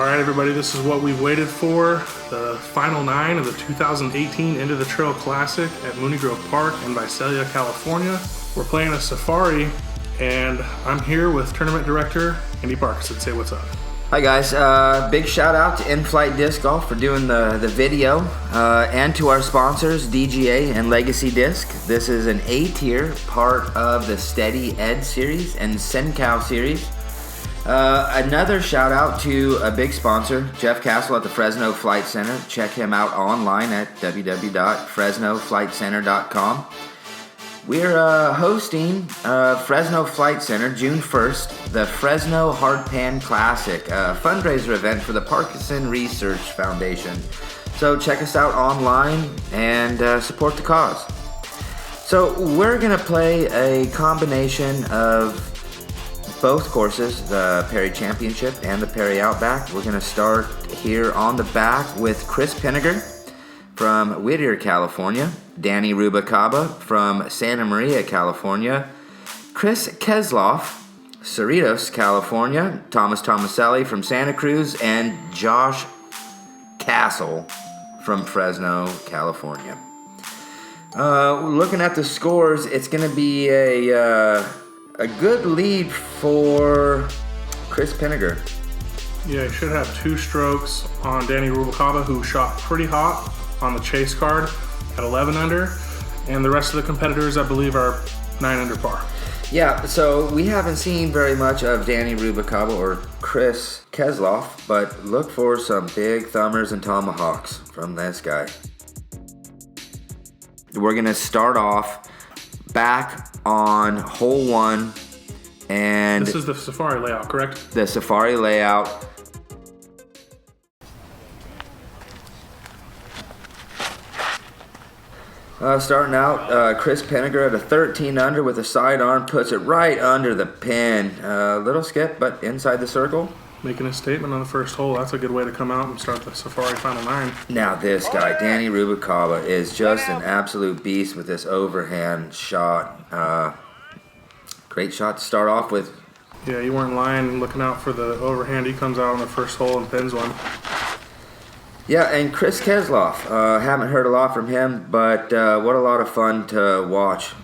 Alright everybody, this is what we've waited for. The final 9 of the 2018 End of the Trail Classic at Mooney Grove Park in Visalia, California. We're playing a safari, and I'm here with Tournament Director Andy Parkinson. Say what's up. Hi guys, big shout out to In-Flight Disc Golf for doing the video, and to our sponsors DGA and Legacy Disc. This is an A-tier part of the Steady Ed series and Sencow series. Another shout out to a big sponsor, Jeff Castle at the Fresno Flight Center. Check him out online at www.fresnoflightcenter.com. We're hosting Fresno Flight Center June 1st, the Fresno Hardpan Classic, a fundraiser event for the Parkinsons Research Foundation. So check us out online and support the cause. So we're going to play a combination of both courses, the Perry Championship and the Perry Outback. We're going to start here on the back with Chris Pinegar from Whittier, California, Danny Rubalcaba from Santa Maria, California, Chris Keseloff, Cerritos, California, Tomaselli from Santa Cruz, and Josh Castle from Fresno, California. Looking at the scores, it's going to be a good lead for Chris Pinegar. Yeah, he should have 2 strokes on Danny Rubalcaba, who shot pretty hot on the chase card at 11 under, and the rest of the competitors, I believe, are 9 under par. Yeah, so we haven't seen very much of Danny Rubalcaba or Chris Keseloff, but look for some big thumbers and tomahawks from this guy. We're going to start off back on hole 1, and this is the safari layout, correct? The safari layout. Starting out, Chris Pinegar at a 13 under with a sidearm, puts it right under the pin. Little skip, but inside the circle. Making a statement on the first hole. That's a good way to come out and start the safari final 9. Now this guy, Danny Rubalcaba, is just an absolute beast with this overhand shot. Great shot to start off with. Yeah, you weren't lying looking out for the overhand. He comes out on the first hole and pins one. Yeah, and Chris Keseloff, haven't heard a lot from him, but what a lot of fun to watch.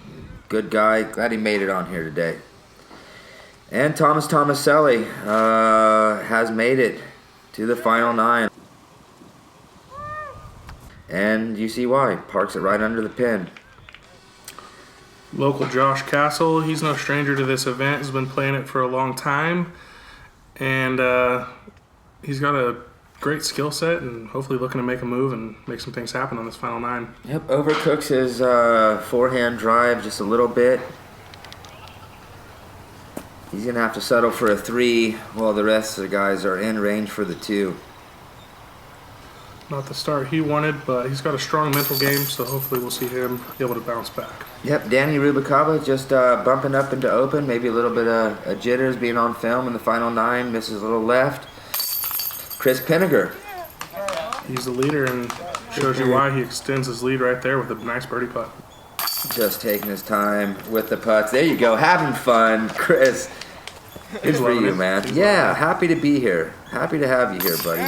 Good guy, glad he made it on here today. And Tomaselli has made it to the final 9. And you see why, parks it right under the pin. Local Josh Castle, he's no stranger to this event, has been playing it for a long time, and he's got a great skill set and hopefully looking to make a move and make some things happen on this final 9. Yep, overcooks his forehand drive just a little bit. He's going to have to settle for a 3 while the rest of the guys are in range for the 2. Not the start he wanted, but he's got a strong mental game, so hopefully we'll see him be able to bounce back. Yep, Danny Rubalcaba just bumping up into open, maybe a little bit of jitters being on film in the final 9, misses a little left. Chris Pinegar. He's the leader and shows you why. He extends his lead right there with a nice birdie putt. Just taking his time with the putts. There you go, having fun, Chris. Good for you, man. Yeah, happy to be here. Happy to have you here, buddy.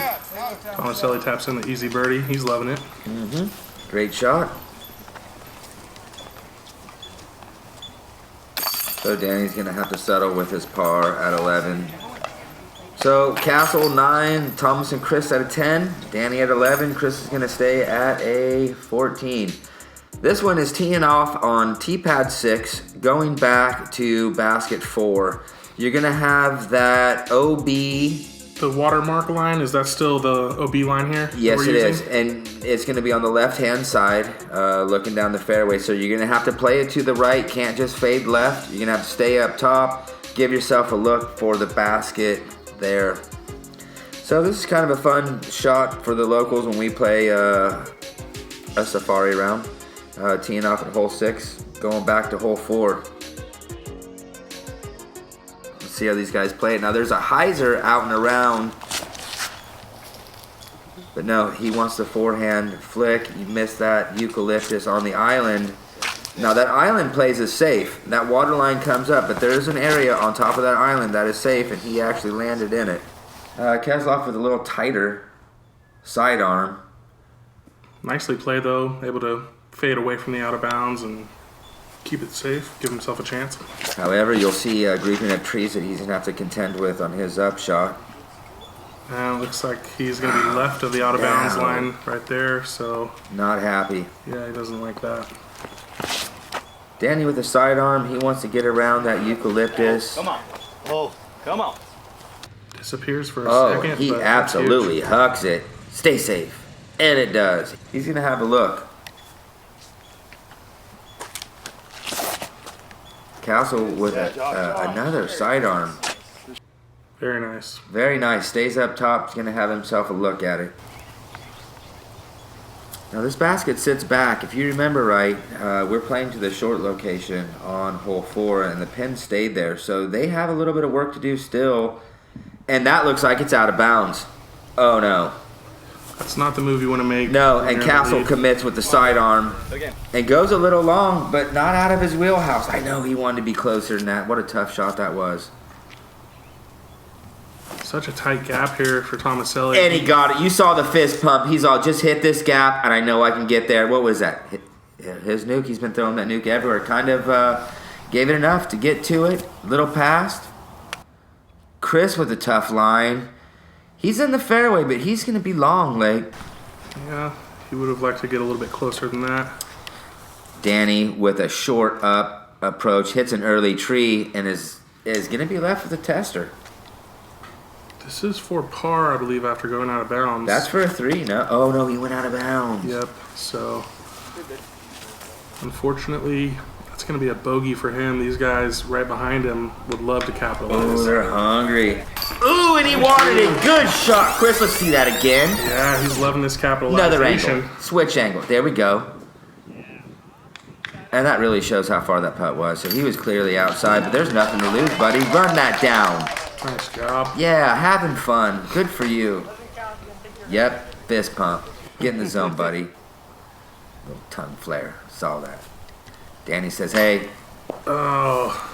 Tomaselli taps in the easy birdie. He's loving it. Great shot. So Danny's going to have to settle with his par at 11. So Castle 9, Thomas and Chris at a 10, Danny at 11, Chris is going to stay at a 14. This one is teeing off on tee pad 6, going back to basket 4. You're going to have that OB. The watermark line, is that still the OB line here? Yes, it is. And it's going to be on the left-hand side, looking down the fairway. So you're going to have to play it to the right, can't just fade left. You're going to have to stay up top, give yourself a look for the basket there. So this is kind of a fun shot for the locals when we play a safari round. Teeing off at hole 6, going back to hole 4. Let's see how these guys play it. Now there's a hyzer out and around, but no, he wants the forehand flick. He missed that eucalyptus on the island. Now that island plays is safe. That water line comes up, but there's an area on top of that island that is safe, and he actually landed in it. Keseloff with a little tighter sidearm. Nicely played though, able to fade away from the out of bounds and keep it safe, give himself a chance. However, you'll see a grouping of trees that he's going to have to contend with on his upshot. And it looks like he's going to be left of the out of bounds line right there, so... Not happy. Yeah, he doesn't like that. Danny with the sidearm, he wants to get around that eucalyptus. Come on. Oh, come on. Disappears for a second. Oh, he absolutely hucks it. Stay safe. And it does. He's going to have a look. Castle with another sidearm. Very nice. Very nice. Stays up top. He's going to have himself a look at it. Now this basket sits back. If you remember right, we're playing to the short location on hole 4, and the pin stayed there. So they have a little bit of work to do still. And that looks like it's out of bounds. Oh no. That's not the move you want to make. No, and Castle commits with the sidearm and goes a little long, but not out of his wheelhouse. I know he wanted to be closer than that. What a tough shot that was. Such a tight gap here for Tomaselli. And he got it. You saw the fist pump. He's all, just hit this gap, and I know I can get there. What was that? His nuke. He's been throwing that nuke everywhere. Kind of gave it enough to get to it. Little past. Chris with a tough line. He's in the fairway, but he's going to be long, Lake. Yeah, he would have liked to get a little bit closer than that. Danny with a short up approach, hits an early tree, and is going to be left with a tester. This is for par, I believe, after going out of bounds. That's for a 3, no? Oh, no, he went out of bounds. Yep, so unfortunately, that's going to be a bogey for him. These guys right behind him would love to capitalize. Oh, they're hungry. Ooh, and he wanted it. Good shot. Chris, let's see that again. Yeah, he's loving this capitalization. Another angle. Switch angle. There we go. And that really shows how far that putt was. So he was clearly outside, but there's nothing to lose, buddy. Run that down. Nice job. Yeah, having fun. Good for you. Yep, fist pump. Get in the zone, buddy. Little tongue flare. Saw that. Danny says, hey. Oh.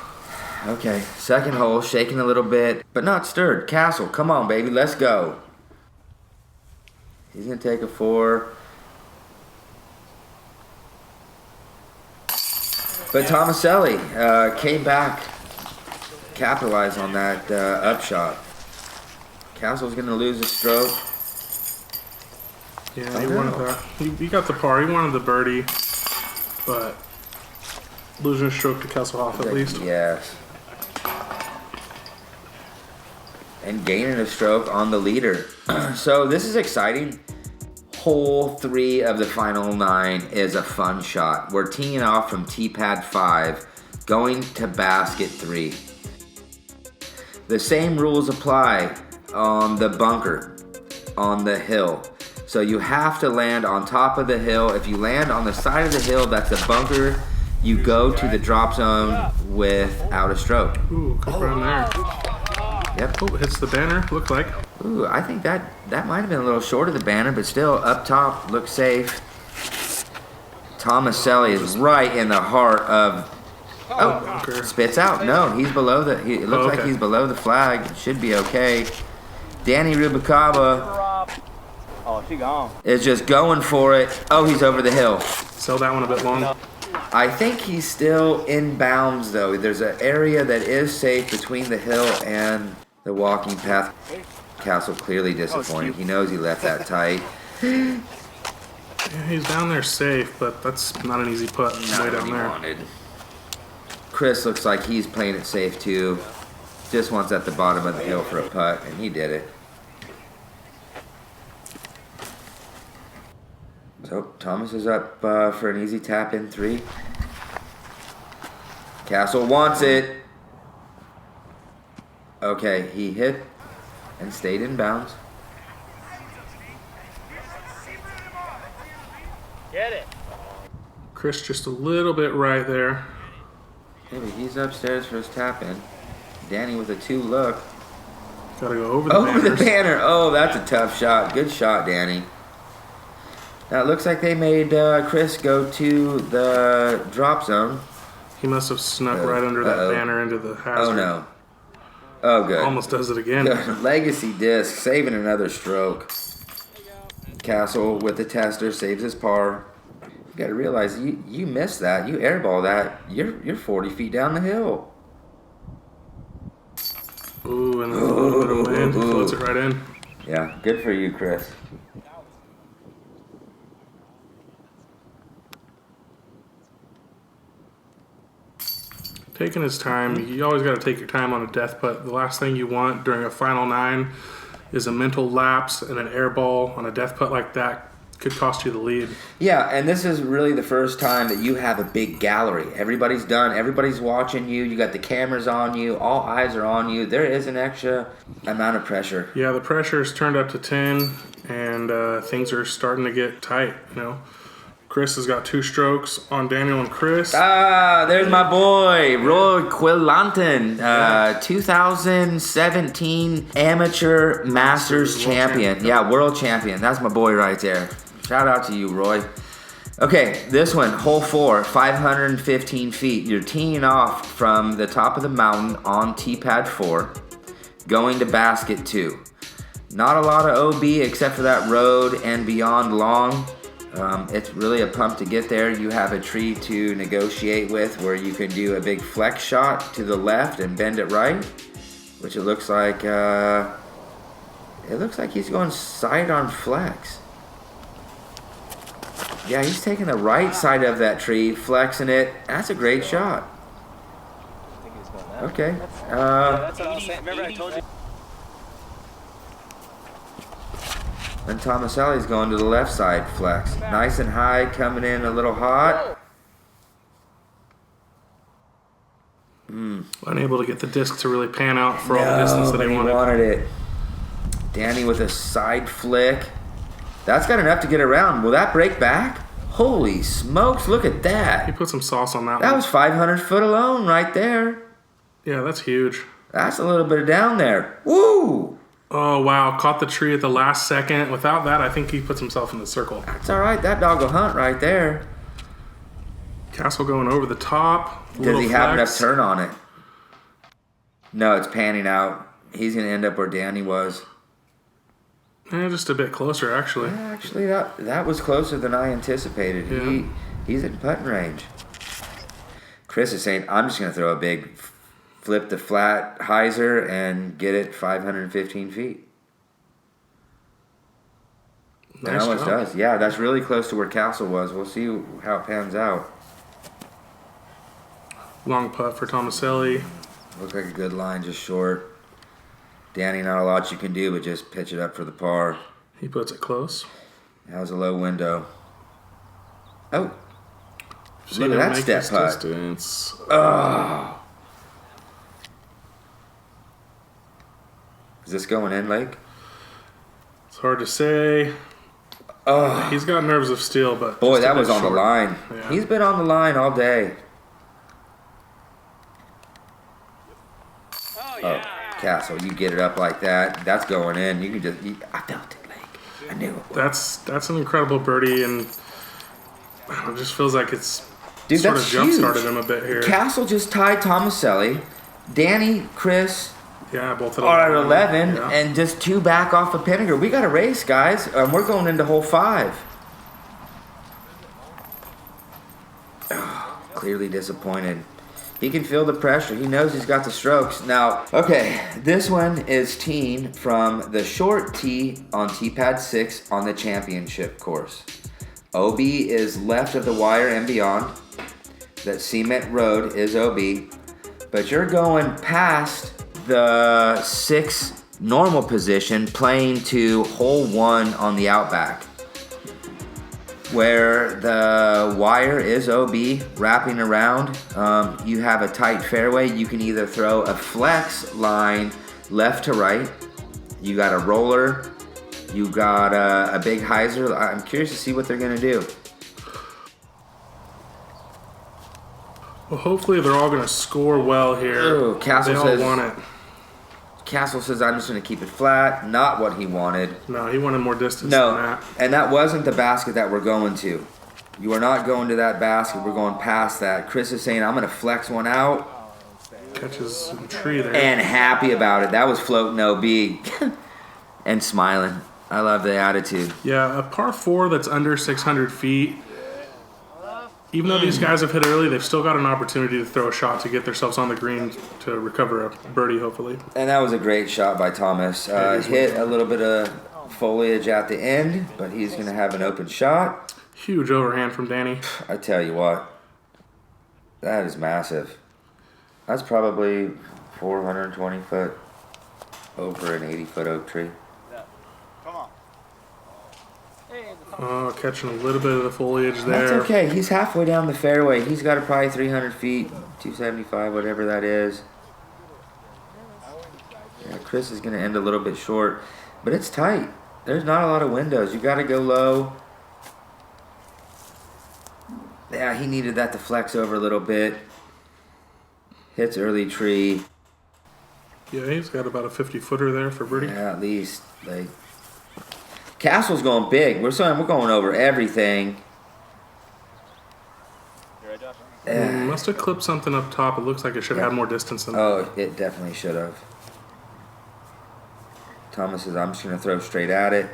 Okay, second hole, shaking a little bit, but not stirred. Castle, come on, baby, let's go. He's going to take a 4. But Tomaselli came back, capitalized on that upshot. Castle's going to lose a stroke. Yeah, he wanted that. He got the par. He wanted the birdie, but losing a stroke to Keseloff at least. Yes. And gaining a stroke on the leader. So this is exciting. Hole 3 of the final 9 is a fun shot. We're teeing off from tee pad 5, going to basket 3. The same rules apply on the bunker, on the hill. So you have to land on top of the hill. If you land on the side of the hill, that's a bunker. You go to the drop zone without a stroke. Ooh, good run there. Yep. Oh, hits the banner, looked like. Ooh, I think that might have been a little short of the banner, but still up top, looks safe. Tomaselli is right in the heart of... Oh, spits out. No, he's below the... It looks like he's below the flag. It should be okay. Danny Rubalcaba... Oh, she gone. Is just going for it. Oh, he's over the hill. Sell that one a bit long. I think he's still in bounds, though. There's an area that is safe between the hill and the walking path. Castle clearly disappointed. He knows he left that tight. Yeah, he's down there safe, but that's not an easy putt. Way down there. Wanted. Chris looks like he's playing it safe, too. Just wants at the bottom of the hill for a putt, and he did it. So Thomas is up for an easy tap in 3. Castle wants it. Okay, he hit and stayed in bounds. Get it. Chris just a little bit right there. Maybe he's upstairs for his tap in. Danny with a 2 look. Gotta go over the Over banners. the banner. Oh, that's a tough shot. Good shot, Danny. Now it looks like they made Chris go to the drop zone. He must have snuck right under that banner into the hazard. Oh no. Oh, good. Almost does it again. Good. Legacy disc, saving another stroke. Castle with the tester saves his par. You got to realize you missed that. You airball that. You're 40 feet down the hill. Ooh, and then a little bit of wind floats it right in. Yeah, good for you, Chris. Taking his time. You always got to take your time on a death putt. The last thing you want during a final 9 is a mental lapse, and an air ball on a death putt like that could cost you the lead. Yeah, and this is really the first time that you have a big gallery. Everybody's done. Everybody's watching you. You got the cameras on you. All eyes are on you. There is an extra amount of pressure. Yeah, the pressure's turned up to 10, and things are starting to get tight, you know. Chris has got 2 strokes on Daniel and Chris. There's my boy, Roy Quillanton, 2017 Amateur Masters Champion. Yeah, World Champion. That's my boy right there. Shout out to you, Roy. Okay, this one, hole 4, 515 feet. You're teeing off from the top of the mountain on tee pad 4, going to basket 2. Not a lot of OB except for that road and beyond long. It's really a pump to get there. You have a tree to negotiate with where you can do a big flex shot to the left and bend it right, which it looks like he's going side on flex. Yeah, he's taking the right side of that tree, flexing it. That's a great shot. Okay. That's what I was saying. Remember I told you? And Tomaselli's going to the left side flex. Nice and high, coming in a little hot. Unable to get the disc to really pan out for all the distance that he wanted. It. Danny with a side flick. That's got enough to get around. Will that break back? Holy smokes, look at He that. put some sauce on that That one. was 500 foot alone right there. Yeah, that's huge. That's a little bit of down there. Woo! Oh, wow. Caught the tree at the last second. Without that, I think he puts himself in the circle. That's all right. That dog will hunt right there. Castle going over the top. Does he have enough flex. turn on it? No, it's panning out. He's going to end up where Danny was. Just a bit closer, actually. Actually, that was closer than I anticipated. Yeah. He's in putting range. Chris is saying, I'm just going to throw a big flip the flat hyzer and get it 515 feet. Nice It almost job. does. Yeah, that's really close to where Castle was. We'll see how it pans out. Long putt for Tomaselli. Looks like a good line, just short. Danny, not a lot you can do, but just pitch it up for the par. He puts it close. That was a low window. Oh, See look him at that make step his putt. distance. Oh. Is this going in, Lake? It's hard to say. Oh, He's got nerves of steel, but boy, just a that bit was on the short. line. Yeah. He's been on the line all day. Oh, Castle, you get it up like that. That's going in. You can just. I felt it, Lake. I knew it. That's an incredible birdie, and it just feels like it's Dude, sort of that's jump started huge. him a bit here. Castle just tied Tomaselli. Danny, Chris Yeah, both of them are at 11, Yeah. and just 2 back off of Pinegar. We got a race, guys. We're going into hole 5. Oh, clearly disappointed. He can feel the pressure. He knows he's got the strokes. Now, okay, this one is teeing from the short tee on tee pad 6 on the championship course. OB is left of the wire and beyond. That cement road is OB. But you're going past the 6 normal position, playing to hole 1 on the outback, where the wire is OB wrapping around. You have a tight fairway. You can either throw a flex line left to right. You got a roller. You got a big hyzer. I'm curious to see what they're going to do. Well, hopefully they're all going to score well here. Ooh, Castle they all says- want it. Castle says, I'm just going to keep it flat. Not what he wanted. No, he wanted more distance than No, that. and that wasn't the basket that we're going to. You are not going to that basket. We're going past that. Chris is saying, I'm going to flex one out. Catches some tree there. And happy about it. That was floating OB. And smiling. I love the attitude. Yeah, a par 4 that's under 600 feet. Even though these guys have hit early, they've still got an opportunity to throw a shot to get themselves on the green to recover a birdie, hopefully. And that was a great shot by Thomas. Hit a little bit of foliage at the end, but he's going to have an open shot. Huge overhand from Danny. I tell you what, that is massive. That's probably 420 foot over an 80-foot oak tree. Oh, catching a little bit of the foliage there. That's okay. He's halfway down the fairway. He's got probably 300 feet, 275, whatever that is. Yeah, Chris is going to end a little bit short, but it's tight. There's not a lot of windows. You got to go low. Yeah, he needed that to flex over a little bit. Hits early tree. Yeah, he's got about a 50-footer there for birdie. Yeah, at least. Like, Castle's going big. We're going over everything. Must have clipped something up top. It looks like it should have had more distance than that. Oh, it definitely should have. Thomas says, I'm just going to throw straight at it.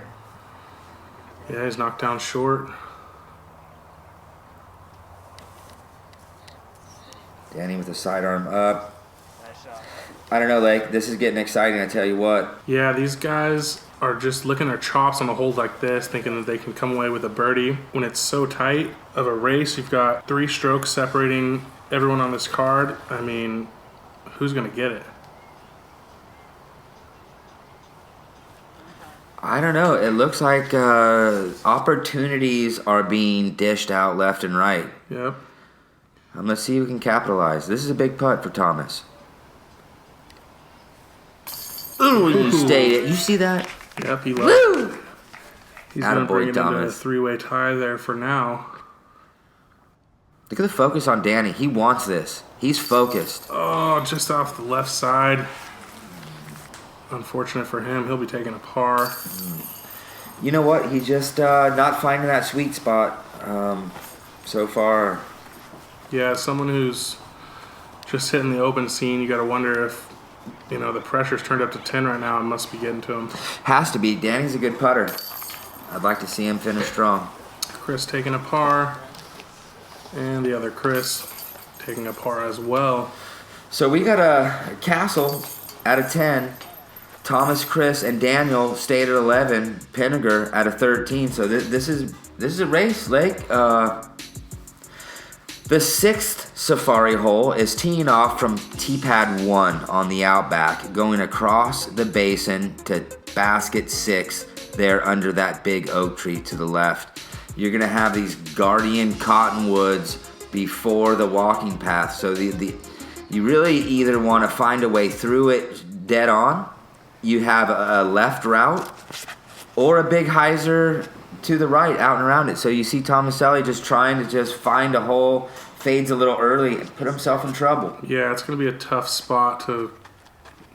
Yeah, he's knocked down short. Danny with the sidearm up. I don't know, like, this is getting exciting, I tell you what. Yeah, these guys are just licking their chops on a hole like this, thinking that they can come away with a birdie. When it's so tight of a race, you've got 3 strokes separating everyone on this card. I mean, who's going to get it? I don't know. It looks like opportunities are being dished out left and right. Yep. Let's see who can capitalize. This is a big putt for Thomas. Ooh, you stayed it. You see that? Yep, he left. Woo! He's going to bring it into a Thomas. 3-way tie there for now. Look at the focus on Danny. He wants this. He's focused. Oh, just off the left side. Unfortunate for him. He'll be taking a par. You know what? He's just not finding that sweet spot so far. Yeah, someone who's just hitting the open scene, you got to wonder if, you know, the pressure's turned up to 10 right now and must be getting to him. Has to be. Danny's a good putter. I'd like to see him finish strong. Chris taking a par. And the other Chris taking a par as well. So we got a Castle out of 10. Thomas, Chris, and Daniel stayed at 11. Pinegar at a 13. So this is a race, Lake. The 6th Safari hole is teeing off from tee pad 1 on the outback, going across the basin to basket 6 there under that big oak tree to the left. You're gonna have these guardian cottonwoods before the walking path. So you really either want to find a way through it dead on. You have a left route or a big hyzer to the right out and around it. So you see Tomaselli just trying to just find a hole, fades a little early, and put himself in trouble. Yeah, it's going to be a tough spot to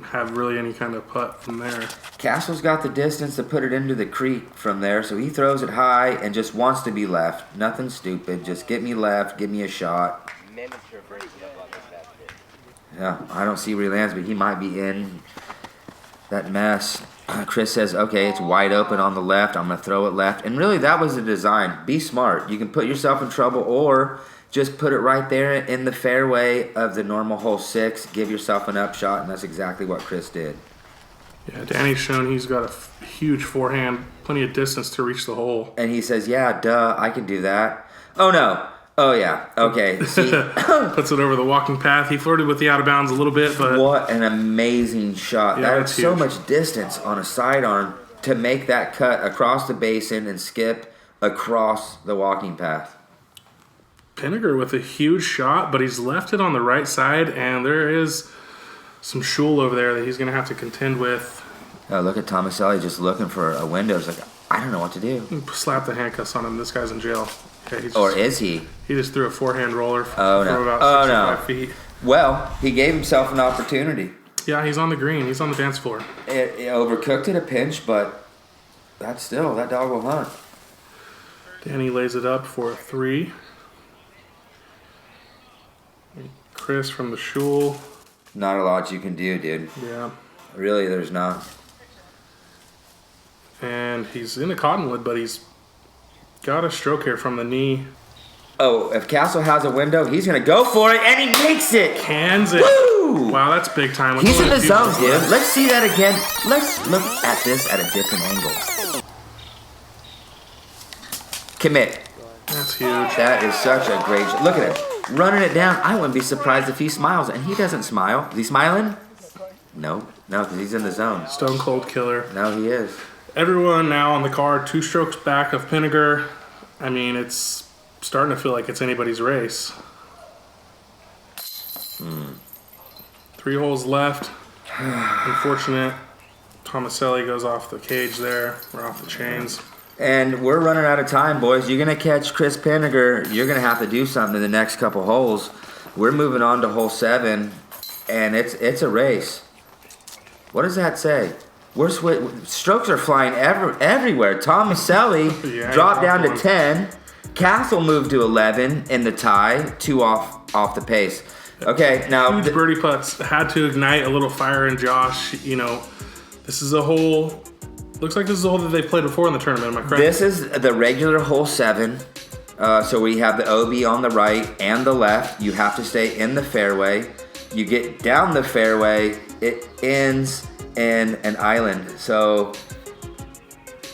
have really any kind of putt from there. Castle's got the distance to put it into the creek from there, so he throws it high and just wants to be left. Nothing stupid. Just get me left, give me a shot. Yeah, I don't see where he lands, but he might be in that mess. Chris says, okay, it's wide open on the left. I'm going to throw it left. And really, that was the design. Be smart. You can put yourself in trouble or just put it right there in the fairway of the normal hole 6. Give yourself an upshot, and that's exactly what Chris did. Yeah, Danny's shown he's got a huge forehand, plenty of distance to reach the hole. And he says, yeah, duh, I can do that. Oh, no. Oh, yeah. Okay. See, puts it over the walking path. He flirted with the out of bounds a little bit, but what an amazing shot. Yeah, That's so huge. much distance on a sidearm to make that cut across the basin and skip across the walking path. Pinegar with a huge shot, but he's left it on the right side, and there is some shul over there that he's going to have to contend with. Oh, look at Tomaselli just looking for a window. He's like, I don't know what to do. Slap the handcuffs on him. This guy's in jail. Yeah, Or is he? He just threw a forehand roller from no. about 65 feet. Well, he gave himself an opportunity. Yeah, he's on the green. He's on the dance floor. It overcooked at a pinch, but that dog will hunt. Danny lays it up for a 3. Chris from the shul. Not a lot you can do, dude. Yeah. Really, there's not. And he's in a cottonwood, but he's got a stroke here from the knee. Oh, if Castle has a window, he's going to go for it, and he makes it. Cans it. Woo! Wow, that's big time. He's in the zone, dude. Let's see that again. Let's look at this at a different angle. Commit. That's huge. That is such a great shot. Look at him. Running it down. I wouldn't be surprised if he smiles, and he doesn't smile. Is he smiling? No, because he's in the zone. Stone cold killer. No, he is. Everyone now on the card, 2 strokes back of Pinegar. I mean, it's starting to feel like it's anybody's race. 3 holes left. Unfortunate. Tomaselli goes off the cage there, or off the chains. And we're running out of time, boys. You're going to catch Chris Pinegar. You're going to have to do something in the next couple holes. We're moving on to hole 7, and it's a race. What does that say? Strokes are flying everywhere. Tomaselli dropped down to 10. Castle moved to 11 in the tie. 2 off the pace. Okay, now... Huge birdie putts. Had to ignite a little fire in Josh. You know, this is a hole... Looks like this is a hole that they played before in the tournament. Am I correct? This is the regular hole 7. So we have the OB on the right and the left. You have to stay in the fairway. You get down the fairway. It ends in an island. So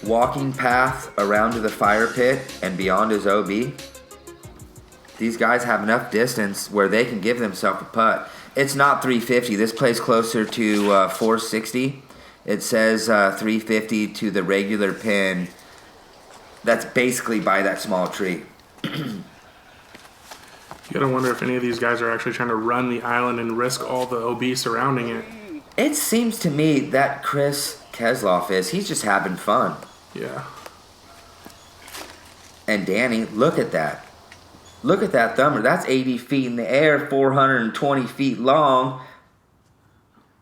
walking path around to the fire pit and beyond is OB. These guys have enough distance where they can give themselves a putt. It's not 350. This plays closer to 460. It says 350 to the regular pin. That's basically by that small tree. You gotta wonder if any of these guys are actually trying to run the island and risk all the OB surrounding it. It seems to me that Chris Keseloff he's just having fun. Yeah. And Danny, look at that. Look at that thumber. That's 80 feet in the air, 420 feet long.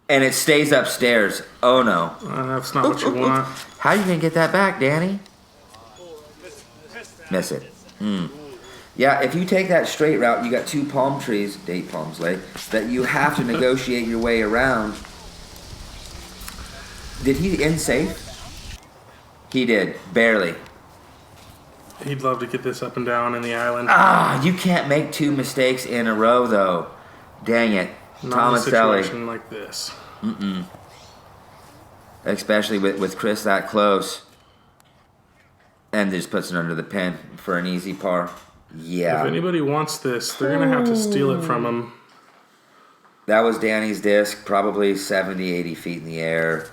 And it stays upstairs. Oh, no. That's not what you want. How are you going to get that back, Danny? Miss it. Yeah, if you take that straight route, you got 2 palm trees, date palms, that you have to negotiate your way around. Did he end safe? He did. Barely. He'd love to get this up and down in the island. You can't make 2 mistakes in a row, though. Dang it. Not in a Tomaselli. situation like this. Especially with Chris that close. And just puts it under the pin for an easy par. Yeah. If anybody wants this, they're going to have to steal it from him. That was Danny's disc, probably 70, 80 feet in the air.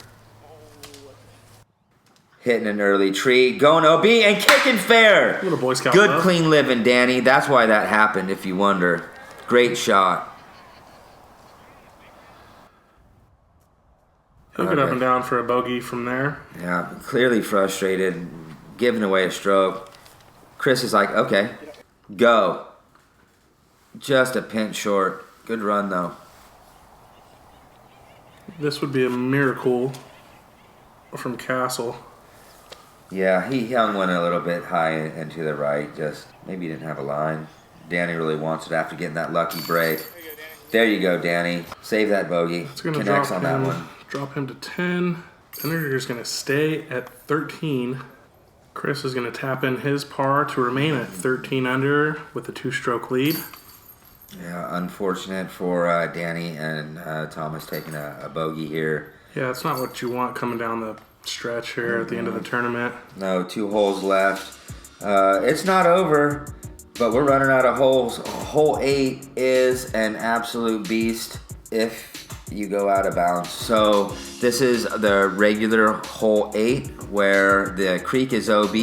Hitting an early tree, going OB and kicking fair. What a Boy Scout Good, love. clean living, Danny. That's why that happened, if you wonder. Great shot. He'll get up and down for a bogey from there. Yeah, clearly frustrated, giving away a stroke. Chris is like, okay, go. Just a pinch short. Good run, though. This would be a miracle from Castle. Yeah, he hung one a little bit high and to the right. Just maybe he didn't have a line. Danny really wants it after getting that lucky break. There you go, Danny. Save that bogey. It's going to Connects on that one. Drop him to 10. Pinegar's going to stay at 13. Chris is going to tap in his par to remain at 13 under with a 2-stroke lead. Yeah, unfortunate for Danny and Thomas taking a bogey here. Yeah, it's not what you want coming down the stretch here at the end of the tournament. No, 2 holes left. It's not over, but we're running out of holes. Hole 8 is an absolute beast if you go out of bounds. So this is the regular hole 8 where the creek is OB.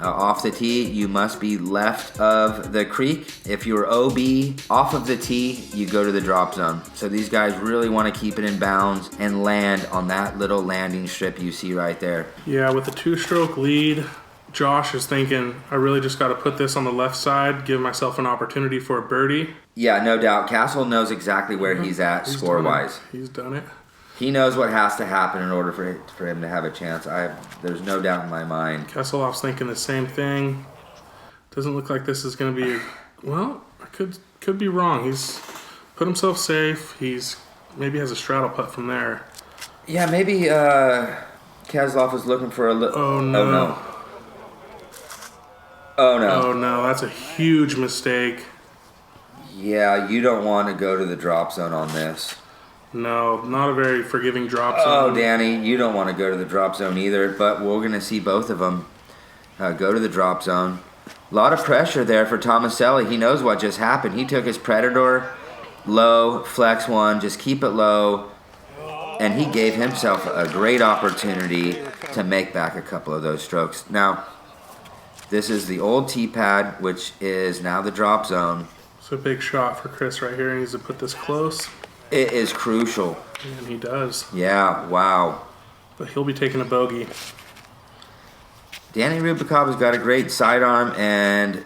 Off the tee, you must be left of the creek. If you're OB off of the tee, you go to the drop zone. So these guys really want to keep it in bounds and land on that little landing strip you see right there. Yeah, with the 2-stroke lead, Josh is thinking, I really just got to put this on the left side, give myself an opportunity for a birdie. Yeah, no doubt. Castle knows exactly where he's at score-wise. He's done it. He knows what has to happen in order for him to have a chance. There's no doubt in my mind. Keseloff's thinking the same thing. Doesn't look like this is going to be well, I could be wrong. He's put himself safe. He's maybe has a straddle putt from there. Yeah, maybe Keseloff was looking for a little... Oh, no. Oh, no. Oh, no. Oh, no, that's a huge mistake. Yeah, you don't want to go to the drop zone on this. No, not a very forgiving drop zone. Oh, Danny, you don't want to go to the drop zone either, but we're going to see both of them go to the drop zone. A lot of pressure there for Tomaselli. He knows what just happened. He took his Predator low, flex one, just keep it low, and he gave himself a great opportunity to make back a couple of those strokes. Now, this is the old tee pad, which is now the drop zone. It's a big shot for Chris right here. He needs to put this close. It is crucial. And he does. Yeah, wow. But he'll be taking a bogey. Danny Rubalcaba's got a great sidearm and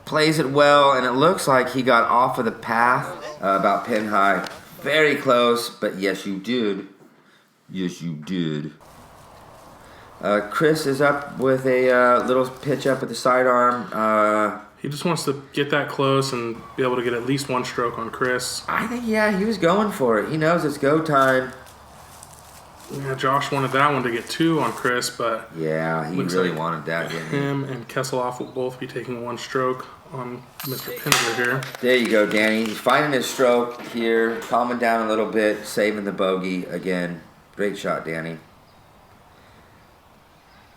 plays it well, and it looks like he got off of the path about pin high. Very close, but yes, you did. Yes, you did. Chris is up with a little pitch up at the sidearm. He just wants to get that close and be able to get at least one stroke on Chris. I think, yeah, he was going for it. He knows it's go time. Yeah, Josh wanted that one to get 2 on Chris, but... Yeah, he really wanted that, didn't he? Him and Keseloff will both be taking 1 stroke on Mr. Pinegar here. There you go, Danny. He's finding his stroke here, calming down a little bit, saving the bogey again. Great shot, Danny.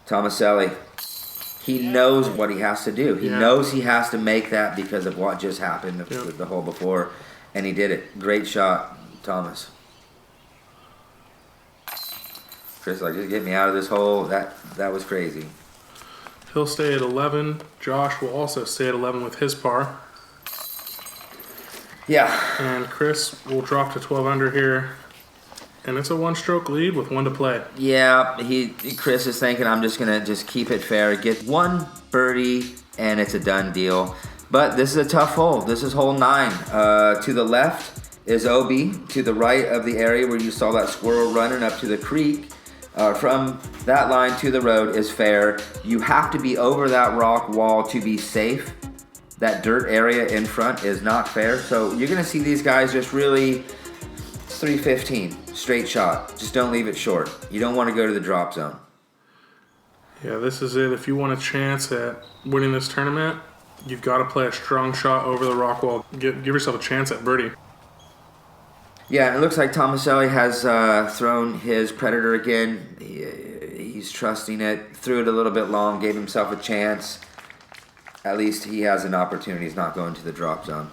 Tomaselli. He knows what he has to do. He knows he has to make that because of what just happened with the hole before, and he did it. Great shot, Thomas. Chris, like, just get me out of this hole. That was crazy. He'll stay at 11. Josh will also stay at 11 with his par. Yeah. And Chris will drop to 12 under here. And it's a 1-stroke lead with 1 to play. Yeah, Chris is thinking, I'm just going to just keep it fair, get 1 birdie, and it's a done deal. But this is a tough hole. This is hole 9. To the left is OB. To the right of the area where you saw that squirrel running up to the creek, from that line to the road is fair. You have to be over that rock wall to be safe. That dirt area in front is not fair. So you're going to see these guys just really... 315, straight shot. Just don't leave it short. You don't want to go to the drop zone. Yeah, this is it. If you want a chance at winning this tournament, you've got to play a strong shot over the rock wall. Give yourself a chance at birdie. Yeah, and it looks like Tomaselli has thrown his Predator again. He's trusting it. Threw it a little bit long, gave himself a chance. At least he has an opportunity. He's not going to the drop zone.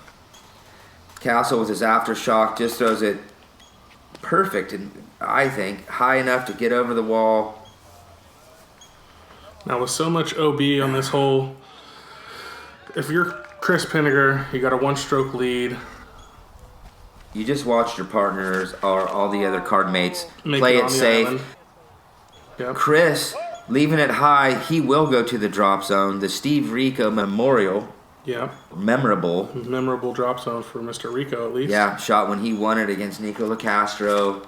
Castle with his aftershock just throws it perfect, and I think high enough to get over the wall. Now with so much OB on this hole, if you're Chris Pinegar, you got a 1-stroke lead. You just watched your partners or all the other card mates play it safe. Yep. Chris leaving it high, he will go to the drop zone. The Steve Rico Memorial. Yeah. Memorable drop zone for Mr. Rico, at least. Yeah, shot when he won it against Nico LaCastro.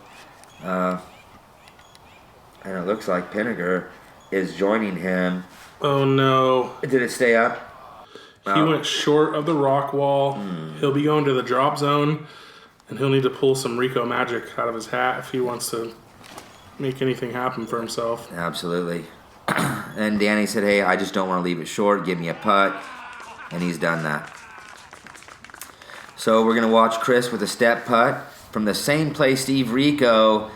And it looks like Pinegar is joining him. Oh, no. Did it stay up? He went short of the rock wall. He'll be going to the drop zone, and he'll need to pull some Rico magic out of his hat if he wants to make anything happen for himself. Absolutely. And Danny said, hey, I just don't want to leave it short. Give me a putt. And he's done that. So we're going to watch Chris with a step putt from the same place Steve Rico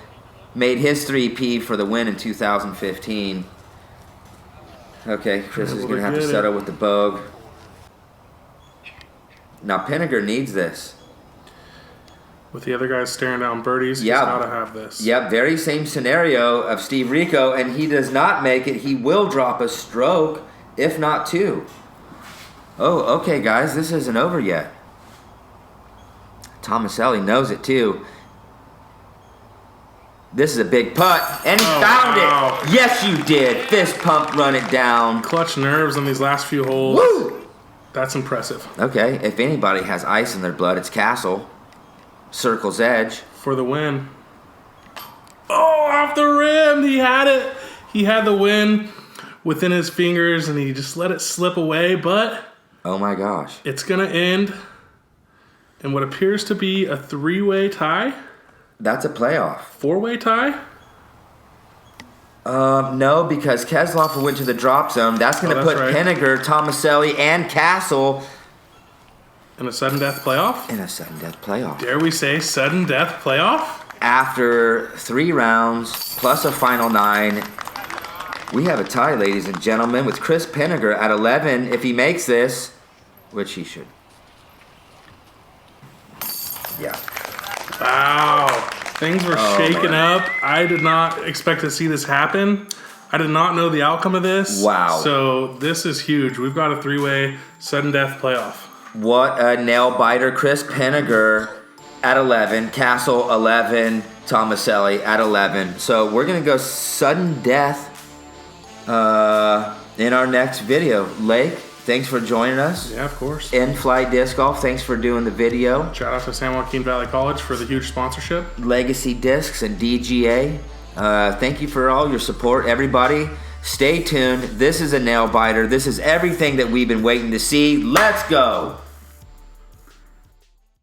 made his 3P for the win in 2015. Okay, Chris is going to have to settle with the bogue. Now Pinegar needs this. With the other guys staring down birdies, he's got to have this. Yep, very same scenario of Steve Rico, and he does not make it. He will drop a stroke, if not 2. Oh, okay, guys, this isn't over yet. Tomaselli knows it, too. This is a big putt, and he found it. Yes, you did. Fist pump, run it down. Clutch nerves on these last few holes. Woo! That's impressive. Okay, if anybody has ice in their blood, it's Castle. Circle's edge. For the win. Oh, off the rim. He had it. He had the win within his fingers, and he just let it slip away, but... Oh my gosh. It's going to end in what appears to be a 3-way tie. That's a playoff. Four-way tie? No, because Keseloff went to the drop zone. That's going to put right. Pinegar, Tomaselli, and Castle In a sudden death playoff? in a sudden death playoff. Dare we say sudden death playoff? After 3 rounds plus a final 9, we have a tie, ladies and gentlemen, with Chris Pinegar at 11. If he makes this, which he should. Yeah. Wow. Things were shaking up. I did not expect to see this happen. I did not know the outcome of this. Wow. So this is huge. We've got a 3-way sudden death playoff. What a nail biter. Chris Pinegar at 11. Castle 11. Tomaselli at 11. So we're going to go sudden death in our next video. Lake, thanks for joining us. Yeah, of course. In-flight disc golf, thanks for doing the video. Shout out to San Joaquin Valley College for the huge sponsorship. Legacy Discs and DGA. Thank you for all your support, everybody. Stay tuned. This is a nail biter. This is everything that we've been waiting to see. Let's go.